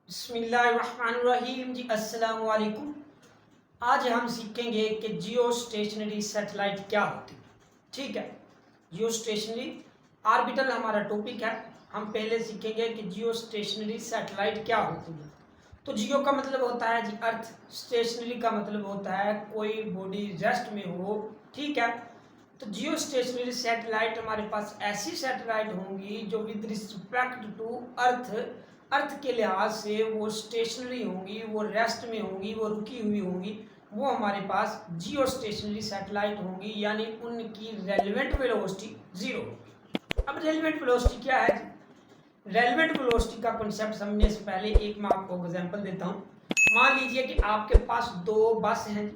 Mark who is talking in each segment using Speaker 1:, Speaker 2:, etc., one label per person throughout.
Speaker 1: बिस्मिल्लाहिर्रहमानिर्रहीम जी अस्सलाम वालेकुम। आज हम सीखेंगे कि जियो स्टेशनरी सैटेलाइट क्या होती है। ठीक है, जियो स्टेशनरी ऑर्बिटल हमारा टॉपिक है। हम पहले सीखेंगे कि जियो स्टेशनरी सैटेलाइट क्या होती है। तो जियो का मतलब होता है जी अर्थ, स्टेशनरी का मतलब होता है कोई बॉडी रेस्ट में हो। ठीक है, तो जियो स्टेशनरी सैटेलाइट हमारे पास ऐसी सैटेलाइट होंगी जो विद रिस्पेक्ट टू अर्थ अर्थ के लिहाज से वो स्टेशनरी होंगी, वो रेस्ट में होंगी, वो रुकी हुई होंगी। वो हमारे पास जियो स्टेशनरी सैटेलाइट होंगी, यानी उनकी रेलिवेंट वेलोसिटी जीरो होगी। अब रेलिवेंट वेलोसिटी क्या है? रेलिवेंट वेलोसिटी का कॉन्सेप्ट समझने से पहले एक मैं आपको एग्जांपल देता हूँ। मान लीजिए कि आपके पास दो बस हैं,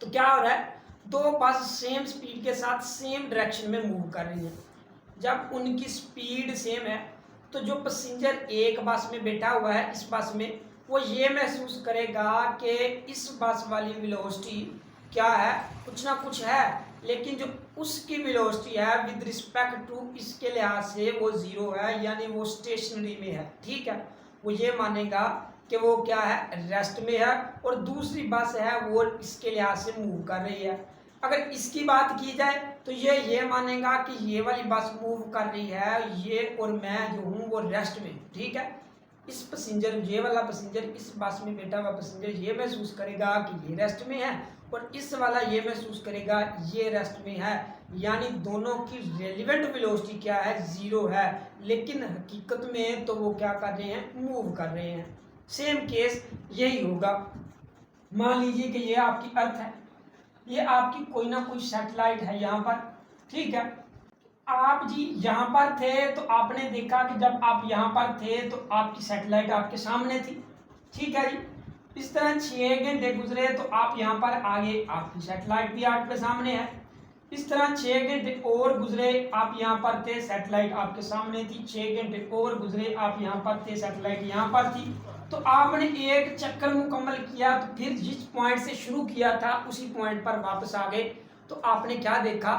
Speaker 1: तो क्या हो रहा है, दो बस सेम स्पीड के साथ सेम डायरेक्शन में मूव कर रही हैं। जब उनकी स्पीड सेम है तो जो पैसेंजर एक बस में बैठा हुआ है इस बस में, वो ये महसूस करेगा कि इस बस वाली वेलोसिटी क्या है, कुछ ना कुछ है, लेकिन जो उसकी वेलोसिटी है विद रिस्पेक्ट टू इसके लिहाज से वो जीरो है, यानी वो स्टेशनरी में है। ठीक है, वो ये मानेगा कि वो क्या है, रेस्ट में है, और दूसरी बस है वो इसके लिहाज से मूव कर रही है। अगर इसकी बात की जाए तो ये मानेगा कि ये वाली बस मूव कर रही है, ये और मैं जो हूँ वो रेस्ट में। ठीक है, इस पैसेंजर, ये वाला पैसेंजर, इस बस में बैठा हुआ पैसेंजर ये महसूस करेगा कि ये रेस्ट में है, और इस वाला ये महसूस करेगा ये रेस्ट में है, यानी दोनों की रेलिवेंट वेलोसिटी क्या है, जीरो है। लेकिन हकीकत में तो वो क्या कर रहे हैं, मूव कर रहे हैं। सेम केस यही होगा। मान लीजिए कि ये आपकी अर्थ है, ये आपकी कोई ना कोई सैटेलाइट है यहाँ पर। ठीक है, आप जी यहाँ पर थे तो आपने देखा कि जब आप यहाँ पर थे तो आपकी सैटेलाइट आपके सामने थी। ठीक है जी, इस तरह 6 घंटे गुजरे तो आप यहाँ पर आगे, आपकी सैटेलाइट भी आपके सामने है। इस तरह 6 घंटे और गुजरे, आप यहाँ पर थे, सैटेलाइट आपके सामने थी। 6 घंटे और गुजरे, आप यहाँ पर थे, सैटेलाइट यहाँ पर थी। तो आपने एक चक्कर मुकम्मल किया, तो फिर जिस पॉइंट से शुरू किया था उसी पॉइंट पर वापस आ गए। तो आपने क्या देखा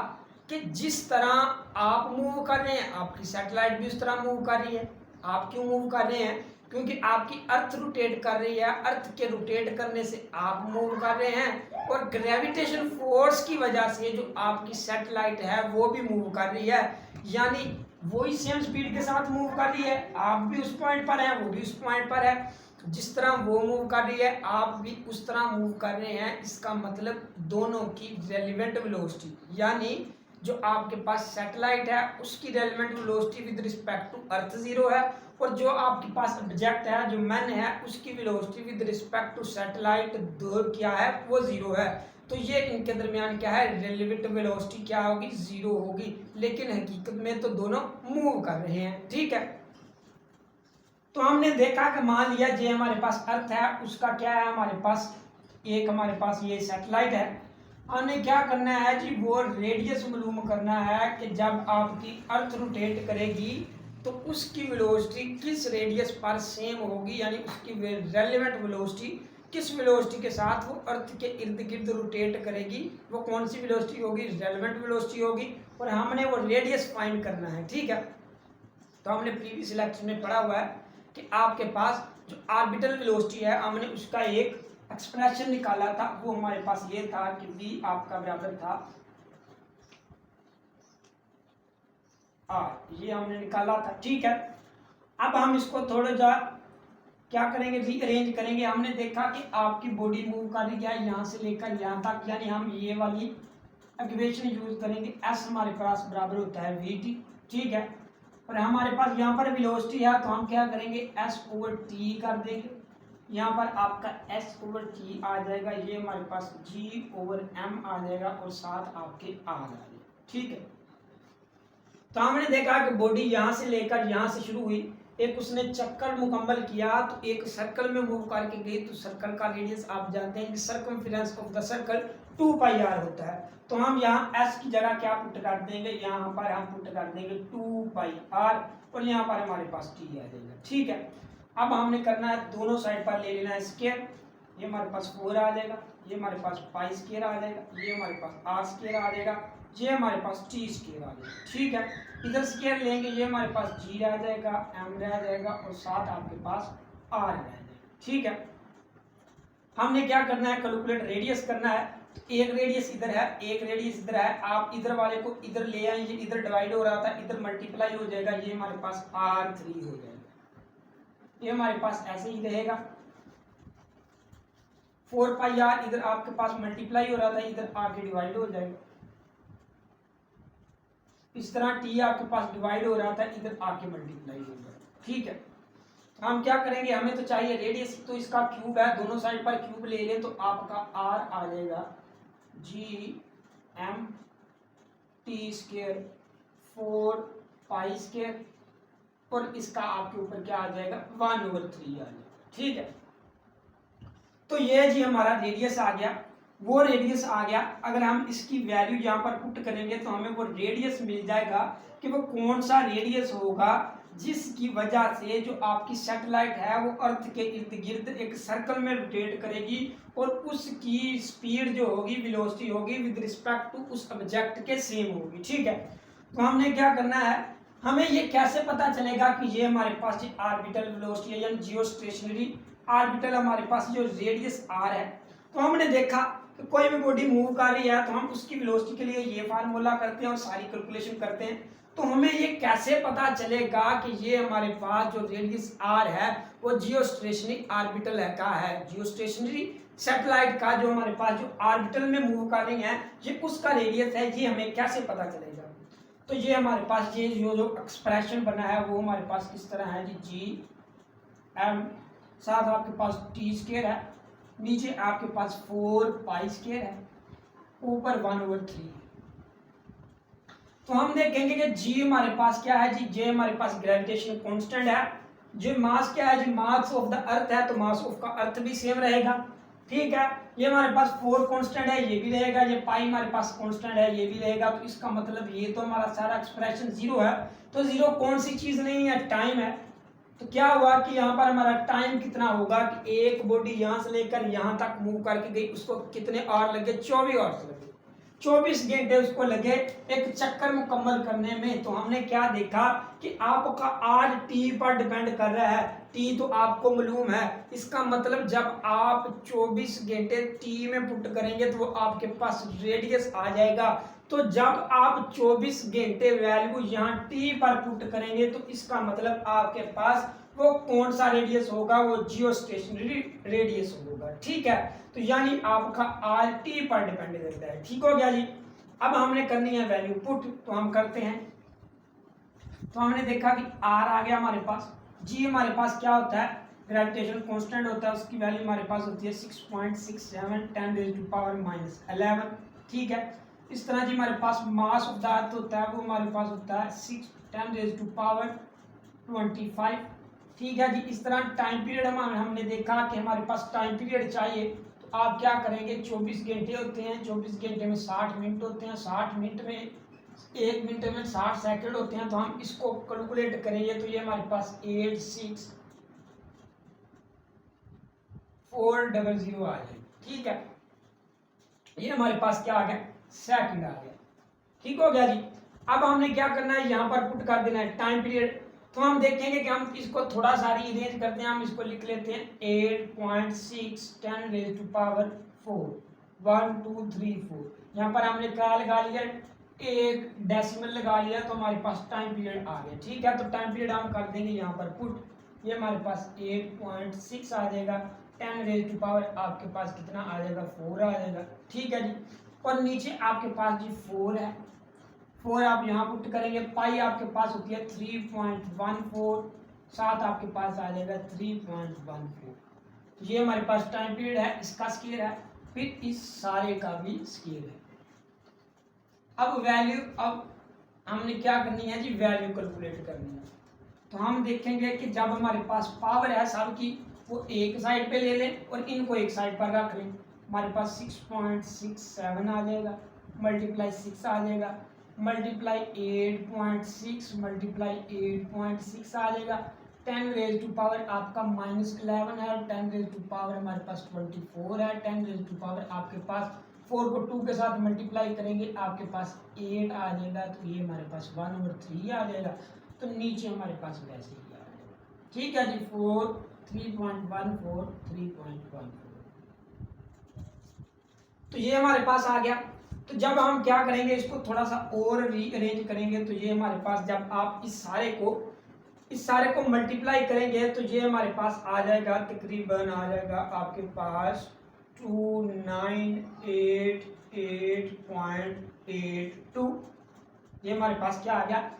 Speaker 1: कि जिस तरह आप मूव कर रहे हैं आपकी सैटेलाइट भी उस तरह मूव कर रही है। आप क्यों मूव कर रहे हैं? क्योंकि आपकी अर्थ रोटेट कर रही है, अर्थ के रोटेट करने से आप मूव कर रहे हैं, और ग्रेविटेशन फोर्स की वजह से जो आपकी सैटेलाइट है वो भी मूव कर रही है, यानी वही सेम स्पीड के साथ मूव कर रही है। आप भी उस पॉइंट पर हैं, वो भी उस पॉइंट पर है। जिस तरह वो मूव कर रही है आप भी उस तरह मूव कर रहे हैं। इसका मतलब दोनों की रेलिवेंट वेलोसिटी, यानी जो आपके पास सैटेलाइट है उसकी relevant velocity with respect to earth zero है, और जो आपके पास ऑब्जेक्ट है जो मैन है उसकी velocity with respect to satellite दो क्या है, वो जीरो है। तो ये इनके दरमियान क्या है, रेलिवेंट वेलोसिटी क्या होगी, जीरो होगी। लेकिन हकीकत में तो दोनों मूव कर रहे हैं। ठीक है, तो हमने देखा कि मान लिया जे हमारे पास अर्थ है, उसका क्या है, हमारे पास एक, हमारे पास ये सैटेलाइट है। हमने क्या करना है जी, वो रेडियस मालूम करना है कि जब आपकी अर्थ रोटेट करेगी तो उसकी वेलोसिटी किस रेडियस पर सेम होगी, यानी उसकी रेलेवेंट वेलोसिटी किस वेलोसिटी के साथ वो अर्थ के इर्द गिर्द रोटेट करेगी, वो कौन सी वेलोसिटी होगी, रेलेवेंट वेलोसिटी होगी, और हमने वो रेडियस फाइंड करना है। ठीक है, तो हमने प्रीवियस लेक्चर में पढ़ा हुआ है कि आपके पास जो ऑर्बिटल वेलोसिटी है हमने उसका एक एक्सप्रेशन निकाला था। वो हमारे पास ये था कि v आपका बराबर था r, ये हमने निकाला था। ठीक है, अब हम इसको थोड़ा जा क्या करेंगे, रीअरेंज करेंगे। हमने देखा कि आपकी बॉडी मूव कर रही है यहाँ से लेकर यहाँ तक, यानी हम ये वाली इक्वेशन यूज करेंगे। s हमारे पास बराबर होता है vt। ठीक है, और हमारे पास यहाँ पर वेलोसिटी है तो हम क्या करेंगे, s/t कर देंगे। यहाँ पर आपका s/t आ जाएगा, ये हमारे पास g/m आ जाएगा, और साथ आपके r आ जाएगा। ठीक है, तो हमने देखा कि बॉडी यहाँ से लेकर यहाँ से शुरू हुई, एक उसने चक्कर मुकम्मल किया तो एक सर्कल में मूव करके गई। तो सर्कल का रेडियस आप जानते हैं कि circumference of the circle 2πr होता है। तो हम यहाँ s की जगह क्या पुट कर देंगे, यहाँ पर हम पुट कर देंगे 2πr, और यहाँ पर हमारे पास t आ जाएगा। ठीक है, अब हमने करना है दोनों साइड पर ले लेना है स्क्वायर। ये हमारे पास 4 आ जाएगा, ये हमारे पास पाई स्क्वायर आ जाएगा, ये हमारे पास r स्क्वायर आ जाएगा, ये हमारे पास t स्क्वायर आ जाएगा। ठीक है, इधर स्क्वायर लेंगे, ये हमारे पास g रह जाएगा, m रह जाएगा, और साथ आपके पास आर रह जाएगा। ठीक है, हमने क्या करना है, कैलकुलेट रेडियस करना है। तो एक रेडियस इधर है, एक रेडियस इधर है, आप इधर वाले को इधर ले आए, ये इधर डिवाइड हो रहा था, इधर मल्टीप्लाई हो जाएगा, ये हमारे पास R3 हो जाएगा। ये हमारे पास ऐसे ही रहेगा। 4 पाई आर इधर आपके पास मल्टीप्लाई हो रहा था, इधर आके डिवाइड हो जाएगा। इस तरह टी आपके पास डिवाइड हो रहा था, इधर आके मल्टीप्लाई हो जाएगा। ठीक है, तो हम क्या करेंगे, हमें तो चाहिए रेडियस, तो इसका क्यूब है, दोनों साइड पर क्यूब ले लें, तो आपका आर आ जाएगा GM T square 4 pi square, और इसका आपके ऊपर क्या आ जाएगा 1/3 आ जाएगा। ठीक है, तो ये जी हमारा रेडियस आ गया, वो रेडियस आ गया। अगर हम इसकी वैल्यू यहाँ पर पुट करेंगे तो हमें वो रेडियस मिल जाएगा कि वो कौन सा रेडियस होगा जिसकी वजह से जो आपकी सैटेलाइट है वो अर्थ के इर्द गिर्द एक सर्कल में रोटेट करेगी, और उसकी स्पीड जो होगी, वेलोसिटी होगी, विद रिस्पेक्ट टू उस ऑब्जेक्ट के सेम होगी। ठीक है, तो हमने क्या करना है, हमें ये कैसे पता चलेगा कि ये हमारे पास ऑर्बिटल वेलोसिटी है, यानी जियो स्टेशनरी ऑर्बिटल हमारे पास जो रेडियस आर है। तो हमने देखा कि कोई भी बॉडी मूव कर रही है तो हम उसकी वेलोसिटी के लिए ये फार्मूला करते हैं और सारी कैलकुलेशन करते हैं। तो हमें ये कैसे पता चलेगा कि ये हमारे पास जो रेडियस आर है वो जियो स्टेशनरी ऑर्बिटल है का है, जियो स्टेशनरी सैटेलाइट का जो हमारे पास जो ऑर्बिटल में मूव कर रही है ये उसका रेडियस है, ये हमें कैसे पता चलेगा। तो ये हमारे पास ये जो एक्सप्रेशन बना है वो हमारे पास किस तरह है जी, GM साथ आपके पास टी स्क्वायर है, नीचे आपके पास 4 पाई स्क्वायर है, ऊपर 1/3। तो हम देखेंगे कि जी हमारे पास क्या है जी, जे हमारे पास ग्रेविटेशन कांस्टेंट है। जो मास क्या है जी, मास ऑफ द अर्थ है, तो मास ऑफ का अर्थ भी सेम रहेगा। ठीक है, ये हमारे पास 4 कांस्टेंट है, ये भी रहेगा, ये पाई हमारे पास कांस्टेंट है, ये भी रहेगा। तो इसका मतलब ये तो हमारा सारा एक्सप्रेशन 0 है। तो 0 कौन सी चीज नहीं है, टाइम है। तो क्या हुआ कि यहाँ पर हमारा टाइम कितना होगा कि एक बॉडी यहाँ से लेकर यहाँ तक मूव करके गई, उसको कितने आवर लगे, 24 आवर्स लगे, 24 घंटे उसको लगे एक चक्कर मुकम्मल करने में। तो हमने क्या देखा कि आपका आर टी पर डिपेंड कर रहा है, टी तो आपको मालूम है। इसका मतलब जब आप 24 घंटे टी में पुट करेंगे तो वो आपके पास रेडियस आ जाएगा। तो जब आप 24 घंटे वैल्यू यहाँ टी पर पुट करेंगे तो इसका मतलब आपके पास वो कौन सा रेडियस होगा, वो जियो स्टेशनरी रेडियस होगा। ठीक है, तो यानी आपका आर टी पर डिपेंड करता है। ठीक हो गया जी। अब हमने करनी है वैल्यू पुट, तो हम करते हैं। तो हमने देखा कि आर आ गया हमारे पास, जी हमारे पास क्या होता है, ग्रेविटेशन कांस्टेंट होता है, उसकी वैल्यू हमारे पास होती है 6.67 10⁻11। ठीक है, इस तरह जी हमारे पास मास ऑफ द अर्थ होता है, वो हमारे पास होता है 6 10⁻25। ठीक है जी, इस तरह टाइम पीरियड हमने देखा कि हमारे पास टाइम पीरियड चाहिए, तो आप क्या करेंगे, 24 घंटे होते हैं, 24 घंटे में 60 मिनट होते हैं, 60 मिनट में 1 मिनट में 60 सेकंड होते हैं। तो हम इसको कैलकुलेट करेंगे तो ये हमारे पास 86400 आ जाए। ठीक है, ये हमारे पास क्या आ गया, सेकंड आ गया। ठीक हो गया जी। अब हमने क्या करना है, यहाँ पर पुट कर देना है टाइम पीरियड। तो हम देखेंगे कि हम इसको थोड़ा सा रीअरेंज करते हैं, हम इसको लिख लेते हैं 8.6 10⁻4 1 2 3 4। यहाँ पर हमने क्या लगा लिया, एक डेसिमल लगा लिया, तो हमारे पास टाइम पीरियड आ गया। ठीक है, तो टाइम पीरियड हम कर देंगे यहाँ पर पुट, ये हमारे पास 8.6 आ जाएगा, 10⁻, आपके पास कितना आ जाएगा, 4 आ जाएगा। ठीक है जी, और नीचे आपके पास जी 4 है, 4 आप यहाँ पुट करेंगे, पाई आपके पास होती है 3.14, साथ आपके पास आ जाएगा 3.14। ये हमारे पास टाइम पीरियड है, इसका स्केयर है, फिर इस सारे का भी स्केयर है। अब वैल्यू, अब हमने क्या करनी है जी, वैल्यू कैलकुलेट करनी है। तो हम देखेंगे कि जब हमारे पास पावर है सब की, वो एक साइड पे ले लें और इनको एक साइड पर रख लें। हमारे पास 6.67 आ जाएगा, मल्टीप्लाई 6 आ जाएगा, मल्टीप्लाई 8.6 मल्टीप्लाई 8.6 आ जाएगा, 10⁻, आपका -11 है, 10⁻, हमारे पास 24 है, 10⁻, आपके पास 4 को 2 के साथ मल्टीप्लाई करेंगे, आपके पास 8 आ जाएगा। तो ये हमारे पास 1/3 आ जाएगा। तो नीचे हमारे पास वैसे ही आ जाएगा। ठीक है जी, 4 3.14 3.14। तो ये हमारे पास आ गया। तो जब हम क्या करेंगे, इसको थोड़ा सा और रीअरेंज करेंगे, तो ये हमारे पास जब आप इस सारे को मल्टीप्लाई करेंगे तो ये हमारे पास आ जाएगा, तकरीबन आ जाएगा आपके पास 2988.82। ये हमारे पास क्या आ गया,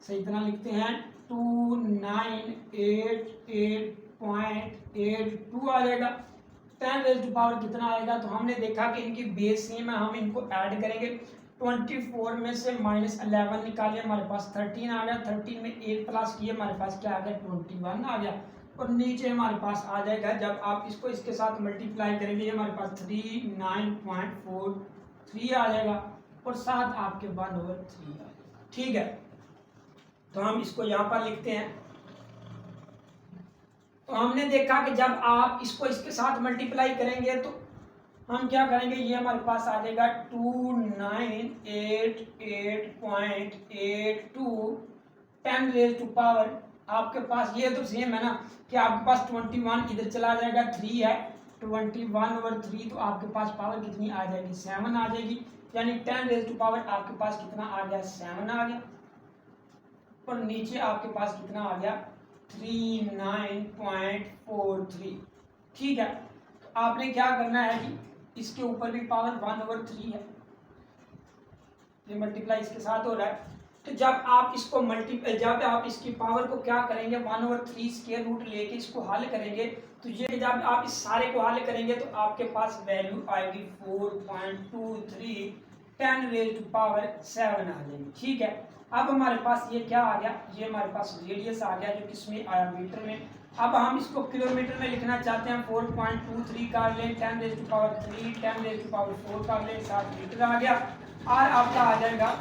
Speaker 1: सही तरह लिखते हैं 2988.82 आ जाएगा। 10 रेज़ टू पावर कितना आएगा, तो हमने देखा कि इनकी बेस सेम है, हम इनको ऐड करेंगे। 24 में से -11 निकालिए, हमारे पास 13 आ गया। 13 में 8 प्लस किए, हमारे पास क्या आ गया, 21 आ गया। और नीचे हमारे पास आ जाएगा, जब आप इसको इसके साथ मल्टीप्लाई करेंगे, हमारे पास 39.43 आ जाएगा और साथ आपके 1/3 आ जाएगा। ठीक है, तो हम इसको यहाँ पर लिखते हैं। तो हमने देखा कि जब आप इसको इसके साथ मल्टीप्लाई करेंगे तो हम क्या करेंगे, ये हमारे पास आ जाएगा 2988.82। 10 रेज़ टू पावर आपके पास ये तो सेम है ना कि आपके पास 21 इधर चला जाएगा, 3 है, 21/3, तो आपके पास पावर कितनी आ जाएगी, 7 आ जाएगी। यानी 10 रेज़ टू पावर आपके पास कितना आ गया, 7 आ गया। और नीचे आपके पास कितना आ गया, 39.43। ठीक है, तो आपने क्या करना है कि इसके ऊपर भी पावर 1/3 है, ये मल्टीप्लाई इसके साथ हो रहा है। तो जब आप इसकी पावर को क्या करेंगे, 1/3 स्क्वायर रूट लेके इसको हल करेंगे, तो ये जब आप इस सारे को हल करेंगे तो आपके पास वैल्यू आएगी 4.23। 10 रेज़ टू पावर 7 आ जाएगी। ठीक है, अब हमारे पास ये क्या आ गया, ये हमारे पास रेडियस आ गया, जो किसमें आया, मीटर में। अब हम इसको किलोमीटर में लिखना चाहते हैं, 4.23 कर लें, 10 raise to power 3, 10 raise to power 4 कर लें, 7 मीटर आ गया। और आपका आ जाएगा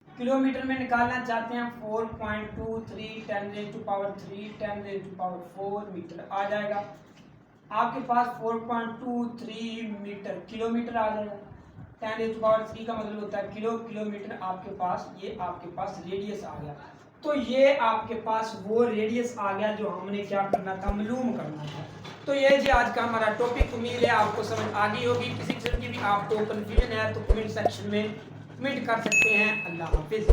Speaker 1: किलोमीटर में निकालना चाहते हैं, 4.23 10 raise to power 3 10 raise to power 4 metre आ जाएगा। आपके पास 4.23 मीटर किलोमीटर आ जाएगा। 10 रेज़ टू पावर 3 का मतलब होता है किलोमीटर। आपके पास ये आपके पास रेडियस आ गया। तो ये आपके पास वो रेडियस आ गया जो हमने क्या करना था, मालूम करना था। तो ये जी आज का हमारा टॉपिक। उम्मीद है आपको समझ आ गई होगी। किसी किस्म की भी आपको कन्फ्यूजन है तो कमेंट सेक्शन में कमेंट कर सकते हैं। अल्लाह हाफिज़।